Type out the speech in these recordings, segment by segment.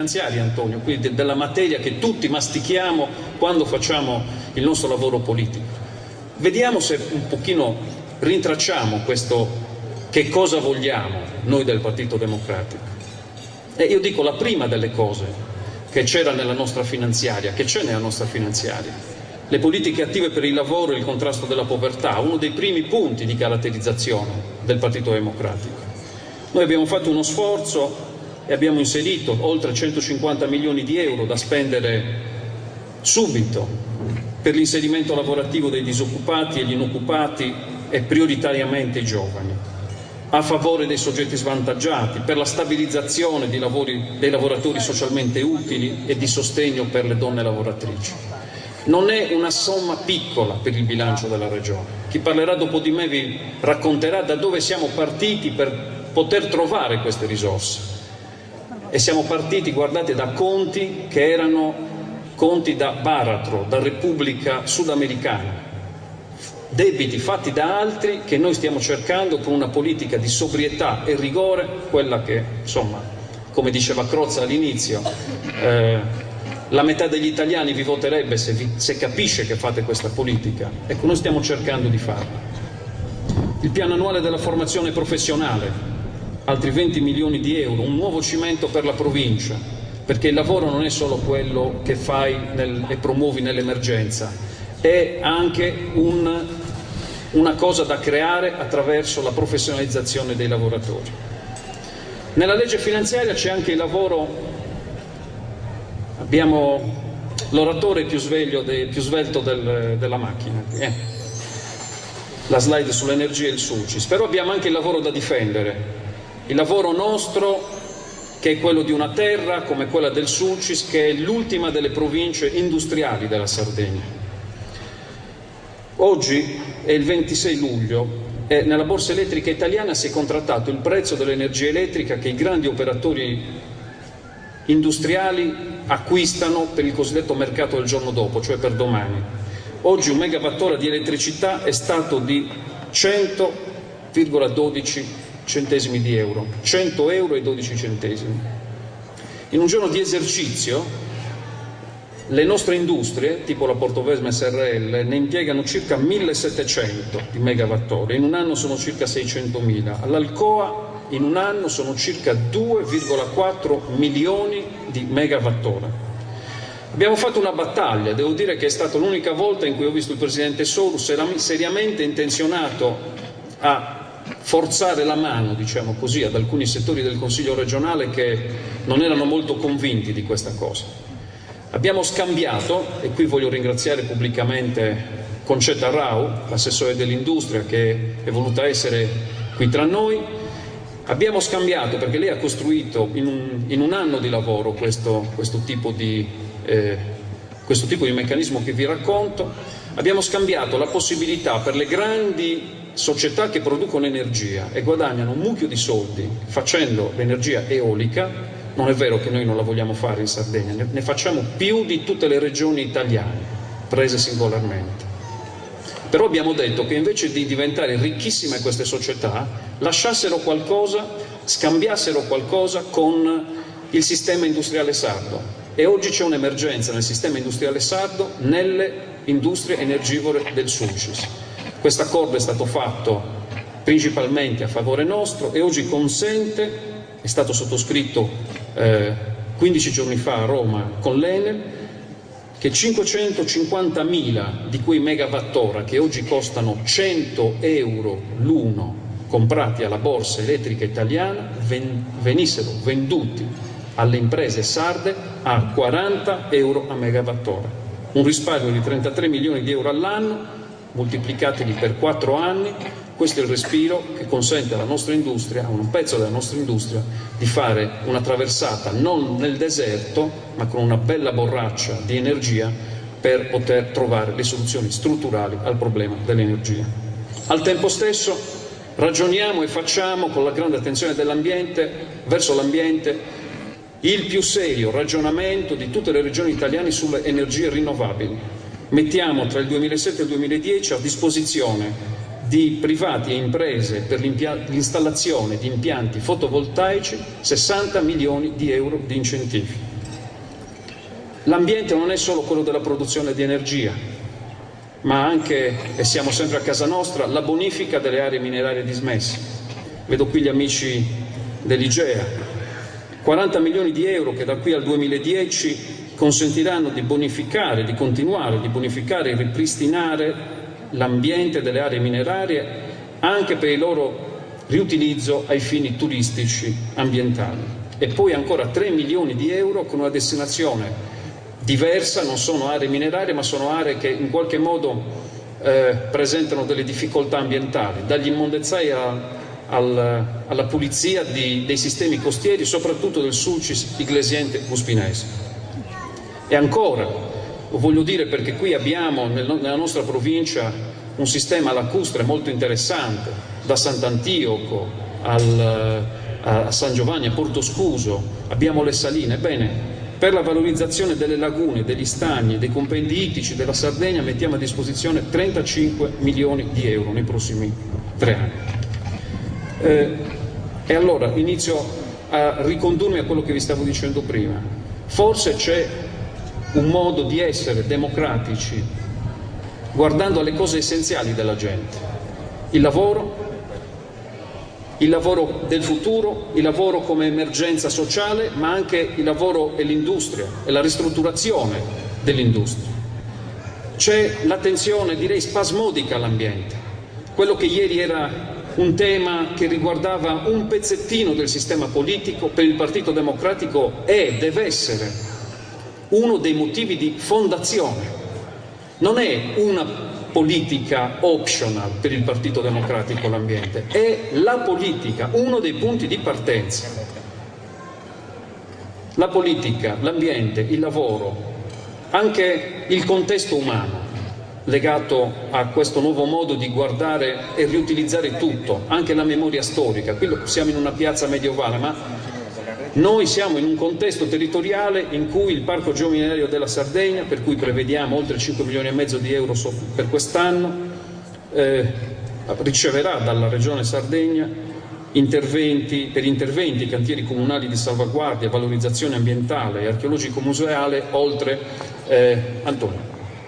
finanziaria, Antonio, quindi della materia che tutti mastichiamo quando facciamo il nostro lavoro politico. Vediamo se un pochino rintracciamo questo che cosa vogliamo noi del Partito Democratico. E io dico la prima delle cose che c'era nella nostra finanziaria, che c'è nella nostra finanziaria, le politiche attive per il lavoro e il contrasto della povertà, uno dei primi punti di caratterizzazione del Partito Democratico. Noi abbiamo fatto uno sforzo e abbiamo inserito oltre 150 milioni di euro da spendere subito per l'inserimento lavorativo dei disoccupati e gli inoccupati e prioritariamente i giovani, a favore dei soggetti svantaggiati, per la stabilizzazione dei lavoratori socialmente utili e di sostegno per le donne lavoratrici. Non è una somma piccola per il bilancio della Regione. Chi parlerà dopo di me vi racconterà da dove siamo partiti per poter trovare queste risorse. E siamo partiti, guardate, da conti che erano conti da baratro, da Repubblica Sudamericana, debiti fatti da altri che noi stiamo cercando con una politica di sobrietà e rigore, quella che, insomma, come diceva Crozza all'inizio, la metà degli italiani vi voterebbe se capisce che fate questa politica. Ecco, noi stiamo cercando di farla. Il piano annuale della formazione professionale, altri 20 milioni di euro, un nuovo cimento per la provincia, perché il lavoro non è solo quello che fai e promuovi nell'emergenza, è anche una cosa da creare attraverso la professionalizzazione dei lavoratori. Nella legge finanziaria c'è anche il lavoro, abbiamo l'oratore più svelto della macchina, la slide sull'energia e il Sulcis, però abbiamo anche il lavoro da difendere. Il lavoro nostro, che è quello di una terra come quella del Sulcis, che è l'ultima delle province industriali della Sardegna. Oggi è il 26 luglio e nella borsa elettrica italiana si è contrattato il prezzo dell'energia elettrica che i grandi operatori industriali acquistano per il cosiddetto mercato del giorno dopo, cioè per domani. Oggi un megawattora di elettricità è stato di 100,12 centesimi di euro, 100 euro e 12 centesimi. In un giorno di esercizio le nostre industrie, tipo la Portovesme SRL, ne impiegano circa 1700 di megawattora, in un anno sono circa 600.000, all'Alcoa in un anno sono circa 2,4 milioni di megawattora. Abbiamo fatto una battaglia, devo dire che è stata l'unica volta in cui ho visto il Presidente Sorus seriamente intenzionato a forzare la mano, diciamo così, ad alcuni settori del Consiglio regionale che non erano molto convinti di questa cosa. Abbiamo scambiato, e qui voglio ringraziare pubblicamente Concetta Rau, l'assessore dell'industria che è voluta essere qui tra noi, abbiamo scambiato, perché lei ha costruito in un anno di lavoro questo tipo di meccanismo che vi racconto, abbiamo scambiato la possibilità per le grandi società che producono energia e guadagnano un mucchio di soldi facendo l'energia eolica. Non è vero che noi non la vogliamo fare in Sardegna, ne facciamo più di tutte le regioni italiane prese singolarmente. Però abbiamo detto che invece di diventare ricchissime queste società lasciassero qualcosa, scambiassero qualcosa con il sistema industriale sardo, e oggi c'è un'emergenza nel sistema industriale sardo, nelle industrie energivore del Sulcis. Questo accordo è stato fatto principalmente a favore nostro e oggi consente, è stato sottoscritto 15 giorni fa a Roma con l'Enel, che 550.000 di quei megawattora che oggi costano 100 euro l'uno comprati alla borsa elettrica italiana venissero venduti alle imprese sarde a 40 euro a megawattora, un risparmio di 33 milioni di euro all'anno moltiplicateli per 4 anni. Questo è il respiro che consente alla nostra industria, a un pezzo della nostra industria, di fare una traversata non nel deserto, ma con una bella borraccia di energia per poter trovare le soluzioni strutturali al problema dell'energia. Al tempo stesso ragioniamo e facciamo con la grande attenzione verso l'ambiente il più serio ragionamento di tutte le regioni italiane sulle energie rinnovabili. Mettiamo tra il 2007 e il 2010 a disposizione di privati e imprese per l'installazione di impianti fotovoltaici 60 milioni di euro di incentivi. L'ambiente non è solo quello della produzione di energia, ma anche, e siamo sempre a casa nostra, la bonifica delle aree minerarie dismesse. Vedo qui gli amici dell'Igea, 40 milioni di euro che da qui al 2010 consentiranno di bonificare, di continuare, di bonificare e ripristinare l'ambiente delle aree minerarie anche per il loro riutilizzo ai fini turistici ambientali. E poi ancora 3 milioni di euro con una destinazione diversa, non sono aree minerarie ma sono aree che in qualche modo presentano delle difficoltà ambientali, dagli immondezzai alla pulizia dei sistemi costieri, soprattutto del Sulcis Iglesiente Cuspinese. E ancora, lo voglio dire perché qui abbiamo nella nostra provincia un sistema lacustre molto interessante, da Sant'Antioco a San Giovanni, a Porto Scuso, abbiamo le saline. Bene, per la valorizzazione delle lagune, degli stagni, dei compendi ittici della Sardegna mettiamo a disposizione 35 milioni di euro nei prossimi 3 anni. E allora inizio a ricondurmi a quello che vi stavo dicendo prima. Forse c'è un modo di essere democratici guardando alle cose essenziali della gente: il lavoro del futuro, il lavoro come emergenza sociale, ma anche il lavoro e l'industria e la ristrutturazione dell'industria. C'è l'attenzione, direi spasmodica, all'ambiente, quello che ieri era un tema che riguardava un pezzettino del sistema politico. Per il Partito Democratico deve essere uno dei motivi di fondazione, non è una politica optional per il Partito Democratico l'ambiente, è la politica, uno dei punti di partenza. La politica, l'ambiente, il lavoro, anche il contesto umano legato a questo nuovo modo di guardare e riutilizzare tutto, anche la memoria storica. Qui siamo in una piazza medievale, ma noi siamo in un contesto territoriale in cui il Parco Geominerario della Sardegna, per cui prevediamo oltre 5 milioni e mezzo di euro per quest'anno, riceverà dalla Regione Sardegna interventi, cantieri comunali di salvaguardia, valorizzazione ambientale e archeologico-museale, oltre Antonio,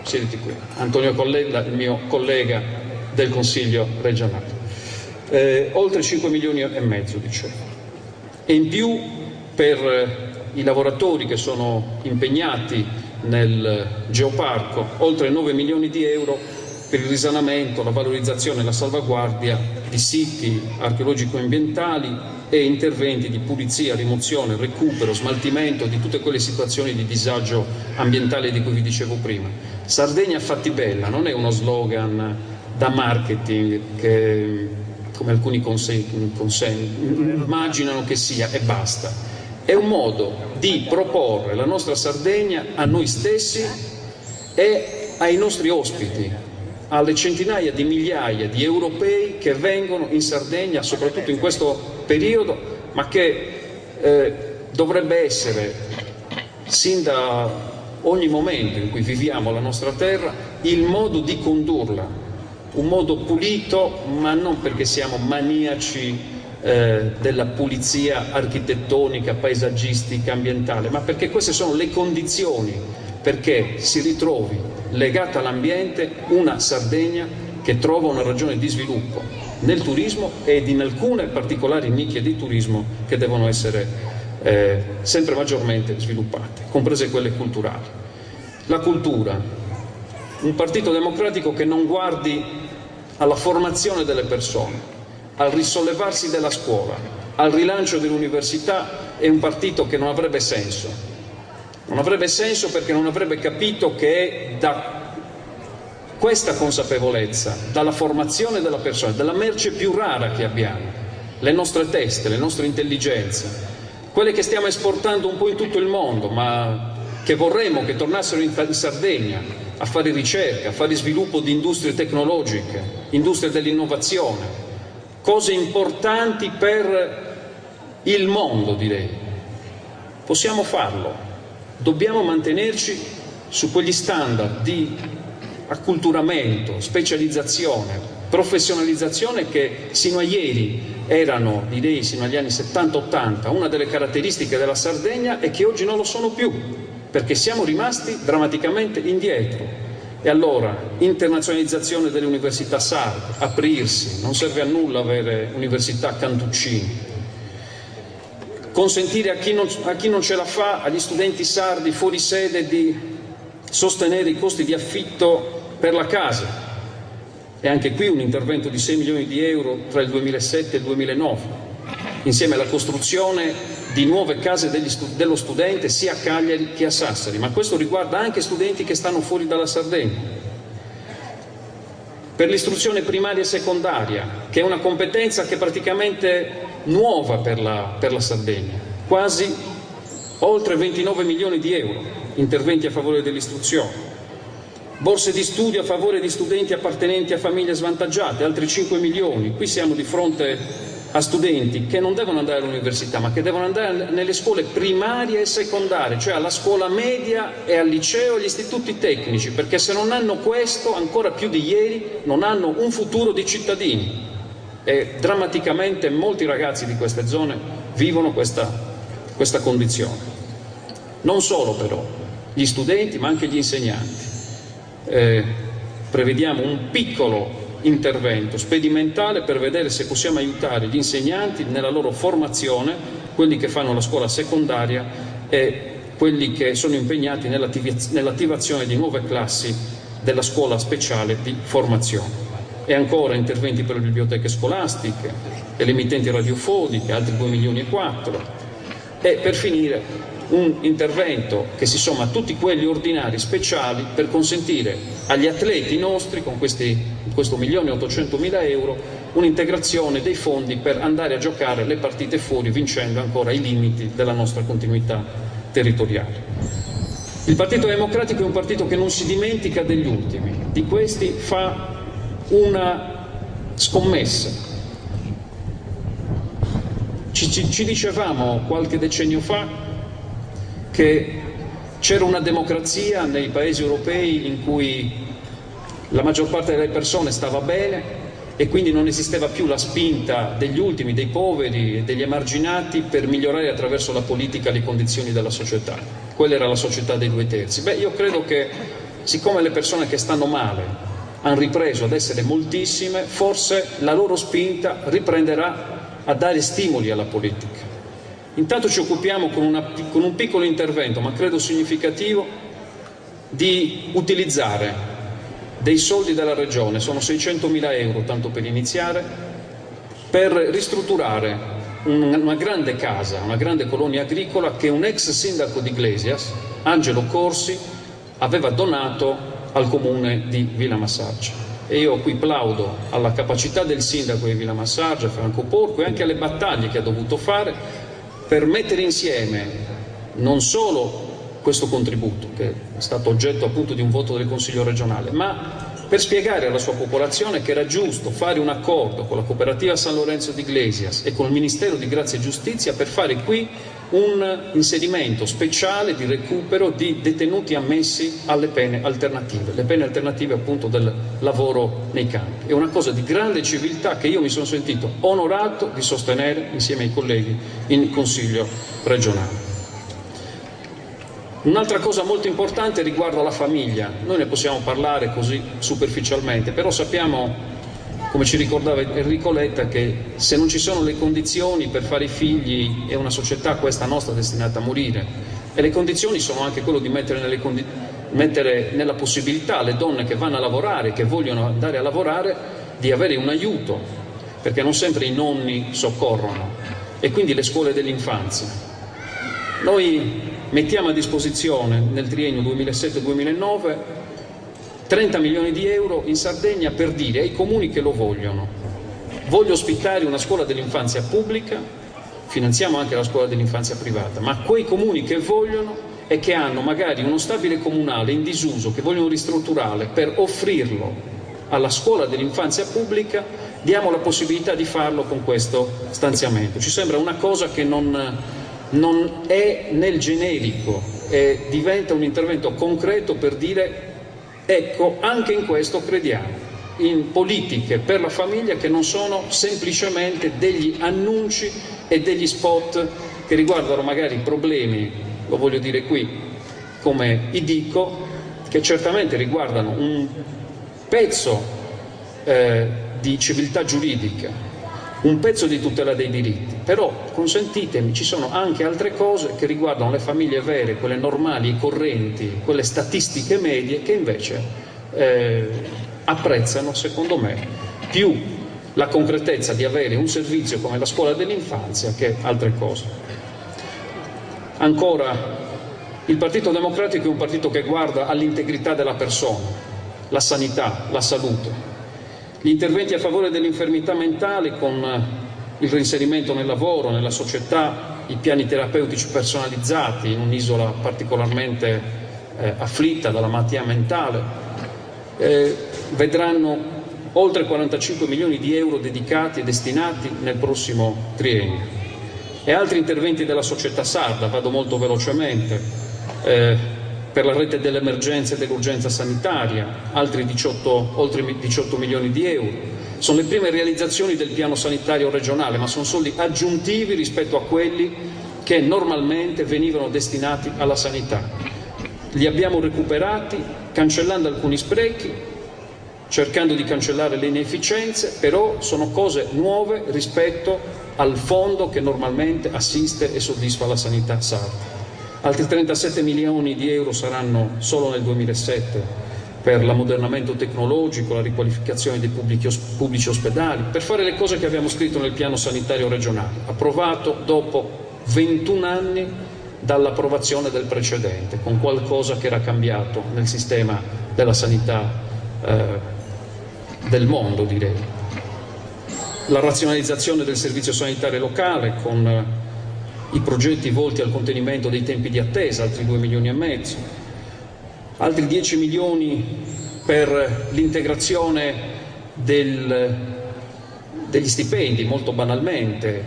siediti qui, Antonio Colella, il mio collega del Consiglio regionale, oltre 5 milioni e mezzo, dicevo. E in più per i lavoratori che sono impegnati nel geoparco, oltre 9 milioni di euro per il risanamento, la valorizzazione e la salvaguardia di siti archeologico-ambientali e interventi di pulizia, rimozione, recupero, smaltimento di tutte quelle situazioni di disagio ambientale di cui vi dicevo prima. Sardegna fatti bella non è uno slogan da marketing che, come alcuni immaginano che sia, e basta. È un modo di proporre la nostra Sardegna a noi stessi e ai nostri ospiti, alle centinaia di migliaia di europei che vengono in Sardegna, soprattutto in questo periodo, ma che dovrebbe essere, sin da ogni momento in cui viviamo la nostra terra, il modo di condurla, un modo pulito, ma non perché siamo maniaci della pulizia architettonica, paesaggistica, ambientale, ma perché queste sono le condizioni perché si ritrovi legata all'ambiente una Sardegna che trova una ragione di sviluppo nel turismo ed in alcune particolari nicchie di turismo che devono essere sempre maggiormente sviluppate, comprese quelle culturali. La cultura, un Partito Democratico che non guardi alla formazione delle persone, al risollevarsi della scuola, al rilancio dell'università, è un partito che non avrebbe senso. Non avrebbe senso perché non avrebbe capito che è da questa consapevolezza, dalla formazione della persona, dalla merce più rara che abbiamo, le nostre teste, le nostre intelligenze, quelle che stiamo esportando un po' in tutto il mondo, ma che vorremmo che tornassero in Sardegna a fare ricerca, a fare sviluppo di industrie tecnologiche, industrie dell'innovazione, cose importanti per il mondo, direi. Possiamo farlo, dobbiamo mantenerci su quegli standard di acculturamento, specializzazione, professionalizzazione che sino a ieri erano, direi sino agli anni 70-80, una delle caratteristiche della Sardegna e che oggi non lo sono più. perché siamo rimasti drammaticamente indietro. E allora, internazionalizzazione delle università sarde, aprirsi, non serve a nulla avere università cantuccini, consentire a chi non ce la fa, agli studenti sardi fuori sede, di sostenere i costi di affitto per la casa, e anche qui un intervento di 6 milioni di euro tra il 2007 e il 2009, insieme alla costruzione di nuove case dello studente sia a Cagliari che a Sassari, ma questo riguarda anche studenti che stanno fuori dalla Sardegna. Per l'istruzione primaria e secondaria, che è una competenza che è praticamente nuova per la Sardegna, quasi oltre 29 milioni di euro, interventi a favore dell'istruzione. Borse di studio a favore di studenti appartenenti a famiglie svantaggiate, altri 5 milioni. Qui siamo di fronte a studenti che non devono andare all'università, ma che devono andare nelle scuole primarie e secondarie, cioè alla scuola media e al liceo e agli istituti tecnici, perché se non hanno questo, ancora più di ieri, non hanno un futuro di cittadini. E drammaticamente molti ragazzi di queste zone vivono questa condizione. Non solo però gli studenti, ma anche gli insegnanti. Prevediamo un piccolo intervento spedimentale per vedere se possiamo aiutare gli insegnanti nella loro formazione, quelli che fanno la scuola secondaria e quelli che sono impegnati nell'attivazione di nuove classi della scuola speciale di formazione. E ancora interventi per le biblioteche scolastiche e le emittenti radiofoniche, altri 2 milioni e 4. E per finire un intervento che si somma a tutti quelli ordinari speciali per consentire agli atleti nostri, con questo 1.800.000 euro, un'integrazione dei fondi per andare a giocare le partite fuori, vincendo ancora i limiti della nostra continuità territoriale. Il Partito Democratico è un partito che non si dimentica degli ultimi, di questi fa una scommessa. Ci dicevamo qualche decennio fa che c'era una democrazia nei paesi europei in cui la maggior parte delle persone stava bene e quindi non esisteva più la spinta degli ultimi, dei poveri e degli emarginati per migliorare attraverso la politica le condizioni della società. Quella era la società dei 2/3. Io credo che, siccome le persone che stanno male hanno ripreso ad essere moltissime, forse la loro spinta riprenderà a dare stimoli alla politica. Intanto ci occupiamo con un piccolo intervento, ma credo significativo, di utilizzare dei soldi della Regione, sono 600.000 euro, tanto per iniziare, per ristrutturare una grande casa, una grande colonia agricola che un ex sindaco di Iglesias, Angelo Corsi, aveva donato al comune di Villamassargia. E io qui plaudo alla capacità del sindaco di Villamassargia, Franco Porco, e anche alle battaglie che ha dovuto fare per mettere insieme non solo questo contributo, che è stato oggetto appunto di un voto del Consiglio regionale, ma per spiegare alla sua popolazione che era giusto fare un accordo con la cooperativa San Lorenzo di Iglesias e con il Ministero di Grazia e Giustizia per fare qui un inserimento speciale di recupero di detenuti ammessi alle pene alternative, le pene alternative appunto del lavoro nei campi. È una cosa di grande civiltà che io mi sono sentito onorato di sostenere insieme ai colleghi in Consiglio regionale. Un'altra cosa molto importante riguarda la famiglia. Noi ne possiamo parlare così superficialmente, però sappiamo, come ci ricordava Enrico Letta, che se non ci sono le condizioni per fare i figli è una società, questa nostra, destinata a morire. E le condizioni sono anche quello di mettere nella possibilità le donne che vanno a lavorare, che vogliono andare a lavorare, di avere un aiuto, perché non sempre i nonni soccorrono, e quindi le scuole dell'infanzia. Noi mettiamo a disposizione nel triennio 2007-2009 30 milioni di euro in Sardegna per dire ai comuni che lo vogliono: voglio ospitare una scuola dell'infanzia pubblica, finanziamo anche la scuola dell'infanzia privata, ma quei comuni che vogliono e che hanno magari uno stabile comunale in disuso, che vogliono ristrutturare per offrirlo alla scuola dell'infanzia pubblica, diamo la possibilità di farlo con questo stanziamento. Ci sembra una cosa che non è nel generico, diventa un intervento concreto per dire: ecco, anche in questo crediamo, in politiche per la famiglia che non sono semplicemente degli annunci e degli spot che riguardano magari problemi, lo voglio dire qui, come i DICO, che certamente riguardano un pezzo di civiltà giuridica, un pezzo di tutela dei diritti, però consentitemi, ci sono anche altre cose che riguardano le famiglie vere, quelle normali e correnti, quelle statistiche medie, che invece apprezzano, secondo me, più la concretezza di avere un servizio come la scuola dell'infanzia che altre cose. Ancora, il Partito Democratico è un partito che guarda all'integrità della persona, la sanità, la salute. Gli interventi a favore dell'infermità mentale, con il reinserimento nel lavoro, nella società, i piani terapeutici personalizzati in un'isola particolarmente afflitta dalla malattia mentale, vedranno oltre 45 milioni di euro dedicati e destinati nel prossimo triennio. E altri interventi della società sarda, vado molto velocemente, per la rete delle emergenze e dell'urgenza sanitaria, oltre 18 milioni di euro. Sono le prime realizzazioni del piano sanitario regionale, ma sono soldi aggiuntivi rispetto a quelli che normalmente venivano destinati alla sanità. Li abbiamo recuperati cancellando alcuni sprechi, cercando di cancellare le inefficienze, però sono cose nuove rispetto al fondo che normalmente assiste e soddisfa la sanità sarda. Altri 37 milioni di euro saranno solo nel 2007 per l'ammodernamento tecnologico, la riqualificazione dei pubblici ospedali, per fare le cose che abbiamo scritto nel piano sanitario regionale, approvato dopo 21 anni dall'approvazione del precedente, con qualcosa che era cambiato nel sistema della sanità del mondo, direi. La razionalizzazione del servizio sanitario locale con i progetti volti al contenimento dei tempi di attesa, altri 2 milioni e mezzo, altri 10 milioni per l'integrazione degli stipendi, molto banalmente,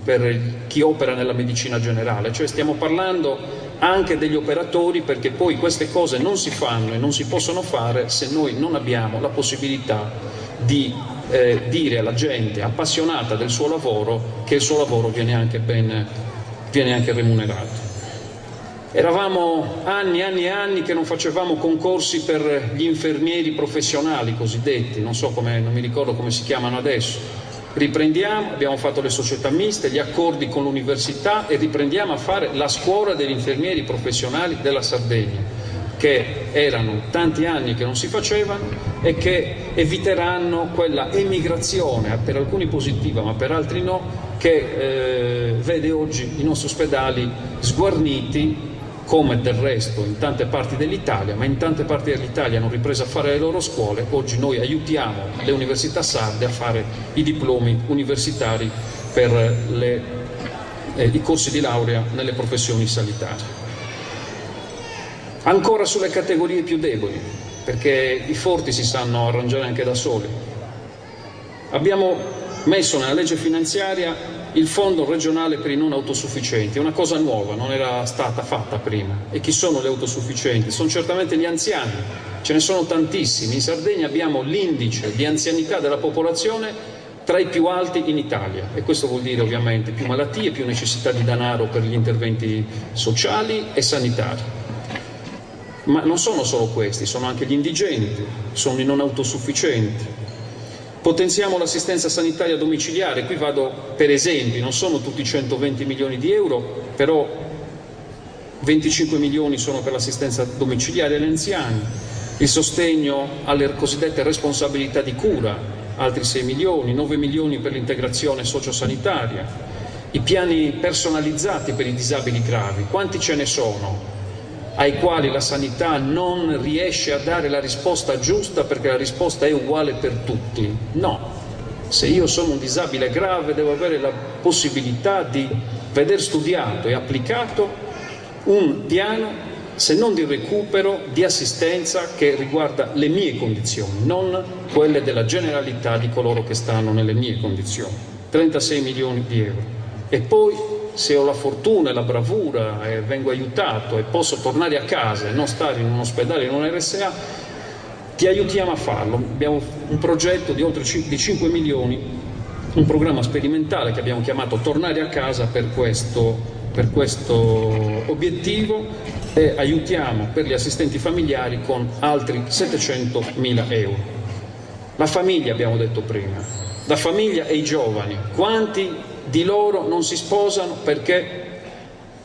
per chi opera nella medicina generale, cioè stiamo parlando anche degli operatori, perché poi queste cose non si fanno e non si possono fare se noi non abbiamo la possibilità di dire alla gente appassionata del suo lavoro che il suo lavoro viene anche remunerato. Eravamo anni e anni che non facevamo concorsi per gli infermieri professionali cosiddetti, non mi ricordo come si chiamano adesso. Riprendiamo, abbiamo fatto le società miste, gli accordi con l'università e riprendiamo a fare la scuola degli infermieri professionali della Sardegna, che erano tanti anni che non si facevano e che eviteranno quella emigrazione, per alcuni positiva ma per altri no, che vede oggi i nostri ospedali sguarniti, come del resto in tante parti dell'Italia, ma in tante parti dell'Italia hanno ripreso a fare le loro scuole. Oggi noi aiutiamo le università sarde a fare i diplomi universitari per i corsi di laurea nelle professioni sanitarie. Ancora sulle categorie più deboli, perché i forti si sanno arrangiare anche da soli. Abbiamo messo nella legge finanziaria il fondo regionale per i non autosufficienti, è una cosa nuova, non era stata fatta prima. E chi sono le autosufficienti? Sono certamente gli anziani, ce ne sono tantissimi. In Sardegna abbiamo l'indice di anzianità della popolazione tra i più alti in Italia, e questo vuol dire ovviamente più malattie, più necessità di denaro per gli interventi sociali e sanitari. Ma non sono solo questi, sono anche gli indigenti, sono i non autosufficienti. Potenziamo l'assistenza sanitaria domiciliare, qui vado per esempi, non sono tutti 120 milioni di euro, però 25 milioni sono per l'assistenza domiciliare agli anziani, il sostegno alle cosiddette responsabilità di cura, altri 6 milioni, 9 milioni per l'integrazione sociosanitaria, i piani personalizzati per i disabili gravi, quanti ce ne sono? Ai quali la sanità non riesce a dare la risposta giusta perché la risposta è uguale per tutti. No, se io sono un disabile grave devo avere la possibilità di veder studiato e applicato un piano, se non di recupero, di assistenza che riguarda le mie condizioni, non quelle della generalità di coloro che stanno nelle mie condizioni. 36 milioni di euro. E poi, se ho la fortuna e la bravura e vengo aiutato e posso tornare a casa e non stare in un ospedale, in un RSA, ti aiutiamo a farlo. Abbiamo un progetto di oltre 5 milioni, un programma sperimentale che abbiamo chiamato Tornare a casa per questo obiettivo, e aiutiamo per gli assistenti familiari con altri 700.000 euro. La famiglia, abbiamo detto prima, la famiglia e i giovani, quanti di loro non si sposano perché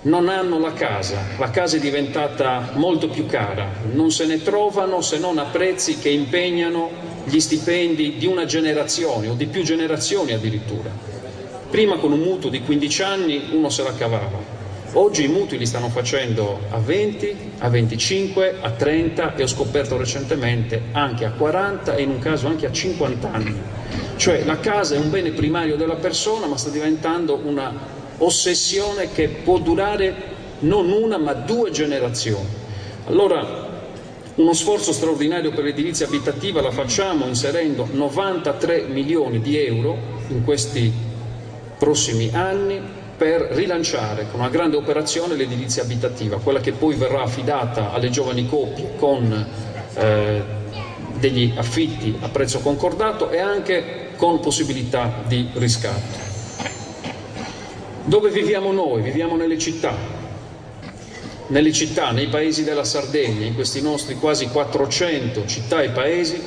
non hanno la casa è diventata molto più cara, non se ne trovano se non a prezzi che impegnano gli stipendi di una generazione o di più generazioni addirittura. Prima con un mutuo di 15 anni uno se la cavava, oggi i mutui li stanno facendo a 20, a 25, a 30 e ho scoperto recentemente anche a 40 e in un caso anche a 50 anni. Cioè la casa è un bene primario della persona, ma sta diventando una ossessione che può durare non una ma 2 generazioni. Allora uno sforzo straordinario per l'edilizia abitativa la facciamo inserendo 93 milioni di euro in questi prossimi anni per rilanciare con una grande operazione l'edilizia abitativa, quella che poi verrà affidata alle giovani coppie con degli affitti a prezzo concordato e anche con possibilità di riscatto. Dove viviamo noi? Viviamo nelle città, nei paesi della Sardegna, in questi nostri quasi 400 città e paesi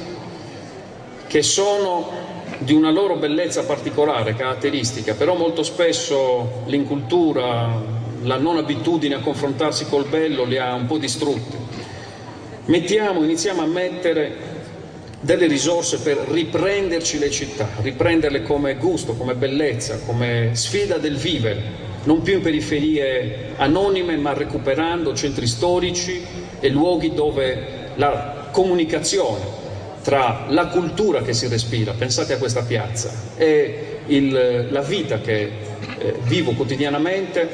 che sono di una loro bellezza particolare, caratteristica, però molto spesso l'incultura, la non abitudine a confrontarsi col bello li ha un po' distrutti. Iniziamo a mettere delle risorse per riprenderci le città, riprenderle come gusto, come bellezza, come sfida del vivere, non più in periferie anonime, ma recuperando centri storici e luoghi dove la comunicazione tra la cultura che si respira, pensate a questa piazza, e la vita che vivo quotidianamente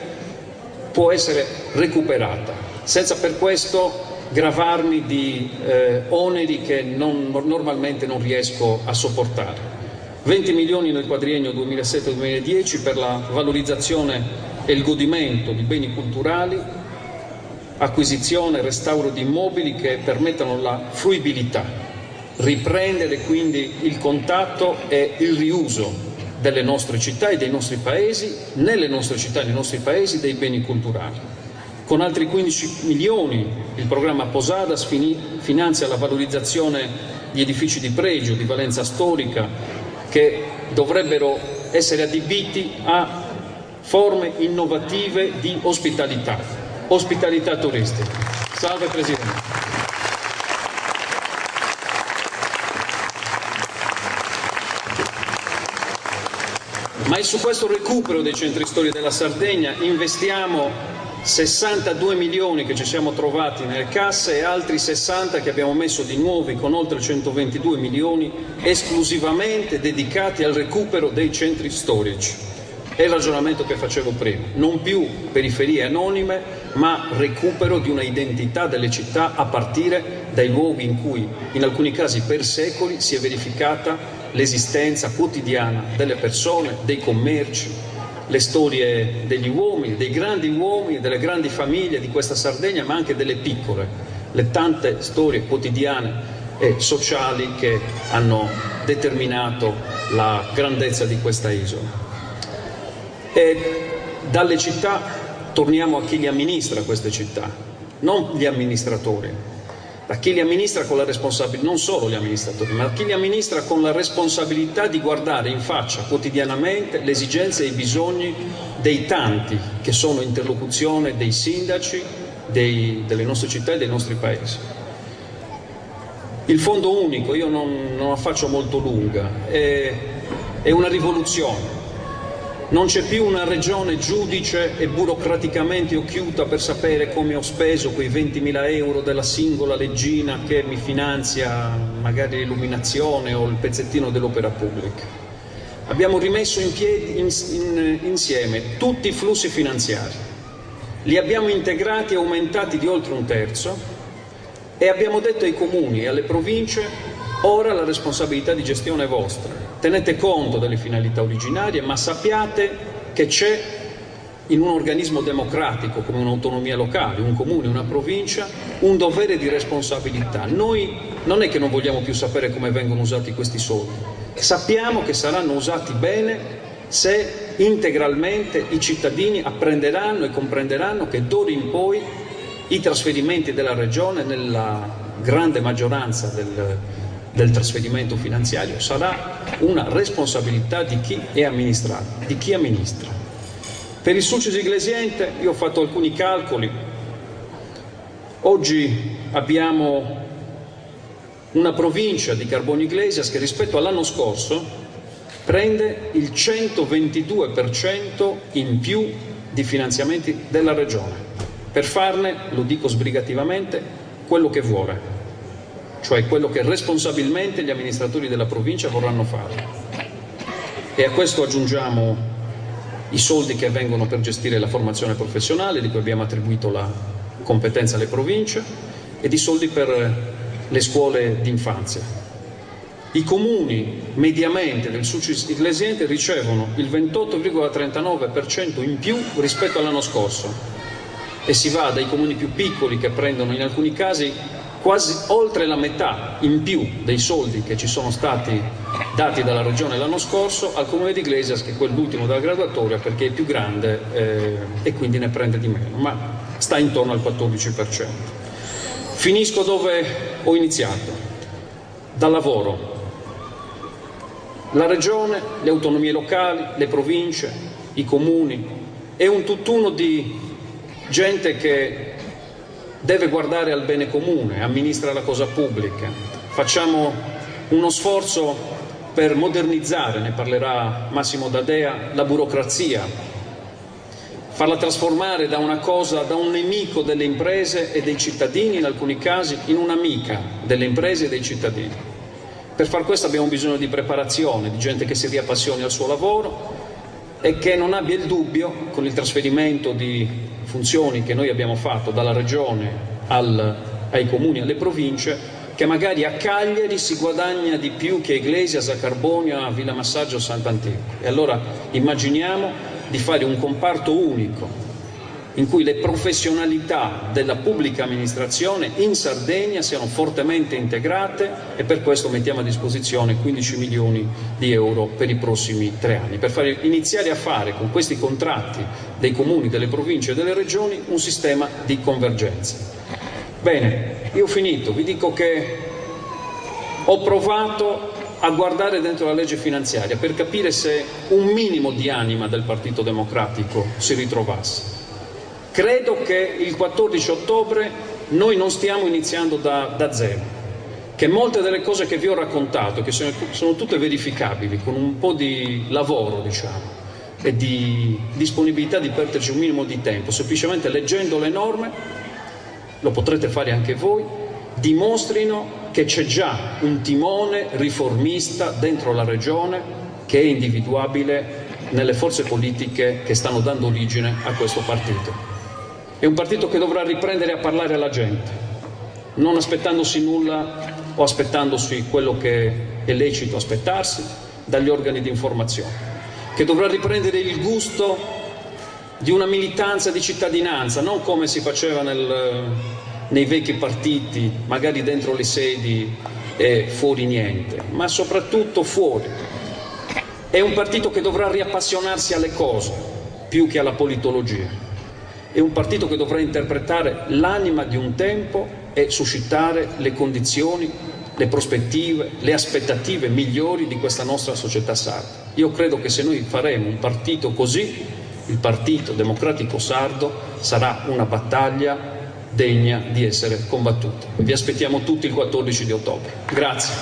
può essere recuperata, senza per questo gravarmi di oneri che normalmente non riesco a sopportare. 20 milioni nel quadriennio 2007-2010 per la valorizzazione e il godimento di beni culturali, acquisizione e restauro di immobili che permettano la fruibilità, riprendere quindi il contatto e il riuso delle nostre città e dei nostri paesi, nelle nostre città e nei nostri paesi, dei beni culturali. Con altri 15 milioni il programma Posadas finanzia la valorizzazione di edifici di pregio, di valenza storica, che dovrebbero essere adibiti a forme innovative di ospitalità turistica. Salve Presidente. Ma è su questo recupero dei centri storici della Sardegna investiamo 62 milioni che ci siamo trovati nelle casse e altri 60 che abbiamo messo di nuovi con oltre 122 milioni esclusivamente dedicati al recupero dei centri storici. È il ragionamento che facevo prima, non più periferie anonime, ma recupero di una identità delle città a partire dai luoghi in cui in alcuni casi per secoli si è verificata l'esistenza quotidiana delle persone, dei commerci, le storie degli uomini, dei grandi uomini, delle grandi famiglie di questa Sardegna, ma anche delle piccole, le tante storie quotidiane e sociali che hanno determinato la grandezza di questa isola. E dalle città torniamo a chi li amministra queste città, non gli amministratori, a chi li amministra con la responsabilità, non solo gli amministratori, ma a chi li amministra con la responsabilità di guardare in faccia quotidianamente le esigenze e i bisogni dei tanti che sono interlocuzione dei sindaci delle nostre città e dei nostri paesi. Il fondo unico, io non la faccio molto lunga, è una rivoluzione. Non c'è più una regione giudice e burocraticamente occhiuta per sapere come ho speso quei 20.000 euro della singola leggina che mi finanzia magari l'illuminazione o il pezzettino dell'opera pubblica. Abbiamo rimesso in piedi insieme tutti i flussi finanziari, li abbiamo integrati e aumentati di oltre un terzo e abbiamo detto ai comuni e alle province: ora la responsabilità di gestione è vostra, tenete conto delle finalità originarie, ma sappiate che c'è in un organismo democratico come un'autonomia locale, un comune, una provincia, un dovere di responsabilità. Noi non è che non vogliamo più sapere come vengono usati questi soldi, sappiamo che saranno usati bene se integralmente i cittadini apprenderanno e comprenderanno che d'ora in poi i trasferimenti della Regione, nella grande maggioranza del trasferimento finanziario, sarà una responsabilità di chi è amministrato, di chi amministra. Per il Sulcis Iglesiente io ho fatto alcuni calcoli. Oggi abbiamo una provincia di Carboni Iglesias che rispetto all'anno scorso prende il 122% in più di finanziamenti della Regione, per farne, lo dico sbrigativamente, quello che vuole, cioè quello che responsabilmente gli amministratori della provincia vorranno fare. E a questo aggiungiamo i soldi che vengono per gestire la formazione professionale, di cui abbiamo attribuito la competenza alle province, e di soldi per le scuole d'infanzia. I comuni mediamente del Sulcis Iglesiente ricevono il 28,39% in più rispetto all'anno scorso, e si va dai comuni più piccoli che prendono in alcuni casi quasi oltre la metà in più dei soldi che ci sono stati dati dalla Regione l'anno scorso, al comune di Iglesias, che è quell'ultimo della graduatoria perché è più grande e quindi ne prende di meno, ma sta intorno al 14%. Finisco dove ho iniziato, dal lavoro. La Regione, le autonomie locali, le province, i comuni, è un tutt'uno di gente che deve guardare al bene comune, amministra la cosa pubblica. Facciamo uno sforzo per modernizzare, ne parlerà Massimo D'Adea, la burocrazia, farla trasformare da una cosa, da un nemico delle imprese e dei cittadini in alcuni casi, in un'amica delle imprese e dei cittadini. Per far questo abbiamo bisogno di preparazione, di gente che si riappassioni al suo lavoro e che non abbia il dubbio, con il trasferimento di funzioni che noi abbiamo fatto dalla Regione ai comuni e alle province, che magari a Cagliari si guadagna di più che a Iglesias, a Carbonia, a Villamassaggio o Sant'Antioco. E allora immaginiamo di fare un comparto unico in cui le professionalità della pubblica amministrazione in Sardegna siano fortemente integrate, e per questo mettiamo a disposizione 15 milioni di euro per i prossimi 3 anni, per iniziare a fare con questi contratti dei comuni, delle province e delle regioni un sistema di convergenza. Bene, io ho finito, vi dico che ho provato a guardare dentro la legge finanziaria per capire se un minimo di anima del Partito Democratico si ritrovasse. Credo che il 14 ottobre noi non stiamo iniziando da zero, che molte delle cose che vi ho raccontato, che sono tutte verificabili con un po' di lavoro, diciamo, e di disponibilità di perderci un minimo di tempo, semplicemente leggendo le norme, lo potrete fare anche voi, dimostrino che c'è già un timone riformista dentro la Regione che è individuabile nelle forze politiche che stanno dando origine a questo partito. È un partito che dovrà riprendere a parlare alla gente, non aspettandosi nulla o aspettandosi quello che è lecito aspettarsi dagli organi di informazione, che dovrà riprendere il gusto di una militanza di cittadinanza, non come si faceva nei vecchi partiti, magari dentro le sedi e fuori niente, ma soprattutto fuori. È un partito che dovrà riappassionarsi alle cose più che alla politologia. È un partito che dovrà interpretare l'anima di un tempo e suscitare le condizioni, le prospettive, le aspettative migliori di questa nostra società sarda. Io credo che se noi faremo un partito così, il Partito Democratico Sardo sarà una battaglia degna di essere combattuta. Vi aspettiamo tutti il 14 di ottobre. Grazie.